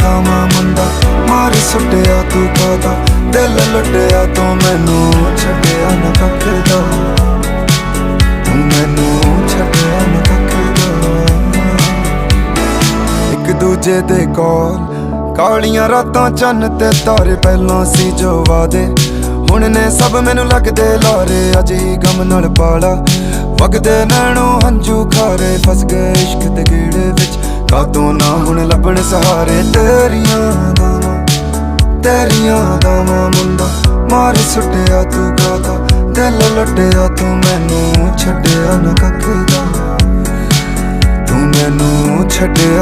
दामा मुंडा मार सुटिया तू कादा दिल लुटिया तू मैनू छड्डिया ना कख दा तू मैनू छड्डिया ना कख दा एक दूजे दे कॉल कालियां रातां चन्न ते तारे पहलों सी जो वादे हुण ने सब मैनू लगदे लारे अज ही गम नाल पाला वगदे नैणों हंजू खारे फस गए इश्क दे गेड़े विच कातों ना हुण लभण सहारे तेरियां दावां मुंडा मार सुटिया तू गादा दिल लुटिया तू मैनू छड्डिया ना कख दा तू मैनू छड्डिया